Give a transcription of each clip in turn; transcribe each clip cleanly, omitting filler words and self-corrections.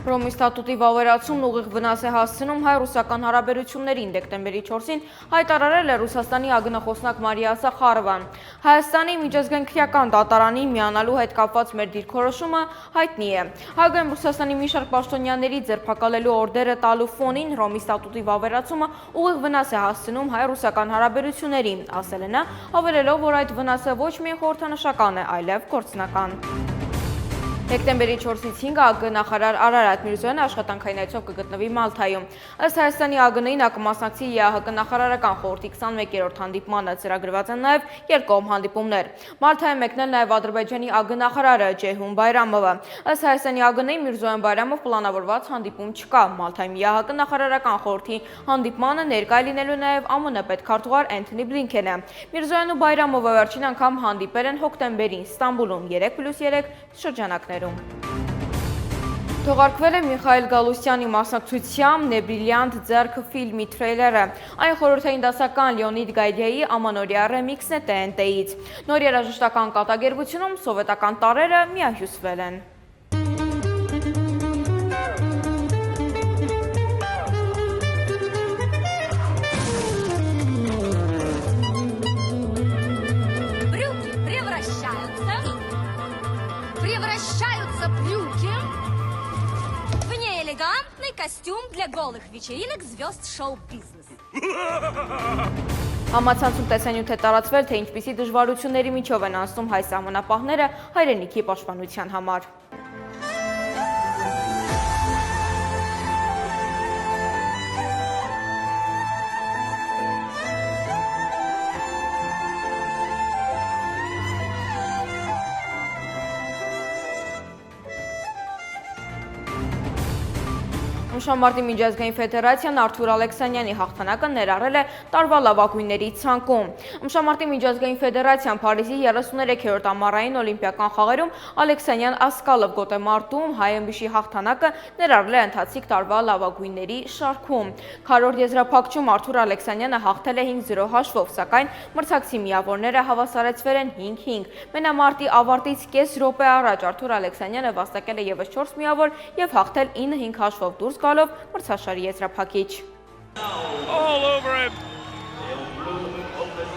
Հռոմի ստատուտի վավերացումն ուղիղ վնաս է հասցնում հայ-ռուսական հարաբերություններին, դեկտեմբերի 4-ին հայտարարել է Ռուսաստանի ԱԳՆ-խոսնակ Մարիա Զախարովան։ Հայաստանի միջազգային քրեական դատարանին միանալու հետ կապված մեր դիրքորոշումը հայտնի է։ Հայգույն Ռուսաստանի մի շարք պաշտոնյաների ձերբակալելու օրդերը տալու ֆոնին Հռոմի ստատուտի վավերացումը ուղիղ վնաս է հասցնում հայ-ռուսական հարաբերություններին, ասել է նա, հավելելով, որ այդ վնասը ոչ միայն խորհրդանշական է, այլև գործնական։ Դեկտեմբերի 4-ից 5-ը ԱԳ նախարար Արարատ Միրզոյանը աշխատանքային այցով կգտնվի Մալթայում։ Ըստ Հայաստանի ԱԳՆ-ի նա կմասնակցի ԵԱՀԿ նախարարական խորհրդի 21-րդ հանդիպմանը, ծրագրված են նաև երկկողմ հանդիպումներ։ Մալթայում մեկնել նաև Ադրբեջանի ԱԳ նախարարը Ջեյհուն Բայրամովը։ Ըստ Հայաստանի ԱԳՆ-ի Միրզոյան Բայրամով պլանավորված հանդիպում չկա։ Մալթայում ԵԱՀԿ նախարարական խորհրդի հանդիպմանը ներկայ լինելու նաև ԱՄՆ պետքարտուղար Էնթոնի Բլինքենը։ Միրզոյանն ու Բայրամովը վերջին անգամ հանդիպել են հոկտեմբերին Ստամբուլում 3+3 շրջանակներում։ Թողարկվել է Միխայել Գալուստյանի մասնակցությամբ «Նեբրիլյանտ ձեռք» ֆիլմի թրեյլերը։ Այն խորհրդային դասական Լեոնիդ Գայդյայի ամանորյա ռեմիքսն է TNT-ից։ Նոր երաժշտական կատակերգությունում սովետական տարրերը միահյուսվել են։ Превращаются брюки в неэлегантный костюм для голых вечеринок звезд шоу-бизнеса. Համացանցում տեսանյութ է տարածվել, թե ինչպիսի դժվարությունների միջով են անցնում հայ սահմանապահները հայրենիքի պաշտպանության համար։ Ըմշամարտի միջազգային ֆեդերացիան Արթուր Ալեքսանյանի հաղթանակը ներառել է տարվա լավագույնների ցանկում։ Ըմշամարտի միջազգային ֆեդերացիան Փարիզի 33-րդ ամառային օլիմպիական խաղերում Ալեքսանյան Ասկալով գոտեմարտում հայ ըմբիշի հաղթանակը ներառել է ընթացիկ տարվա լավագույնների շարքում։ Քառորդ եզրափակչում Արթուր Ալեքսանյանը հաղթել է 5-0 հաշվով, սակայն մրցակցի միավորները հավասարեցվել են 5-5։ Մենամարտի ավարտից կես րոպե առաջ Արթուր Ալեքսանյանը վաստակել է ևս 4 միավոր եւ հաղթել 9-5 հաշվով դուրս գալով մրցաշարի եզրափակիչ։ All over him.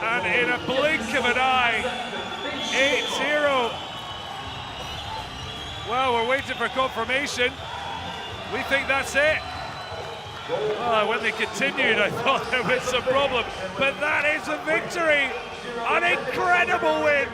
And in a blink of an eye, 8-0. Well, we're waiting for confirmation. We think that's it. When they continued, I thought there was some problem. But that is a victory. An incredible win.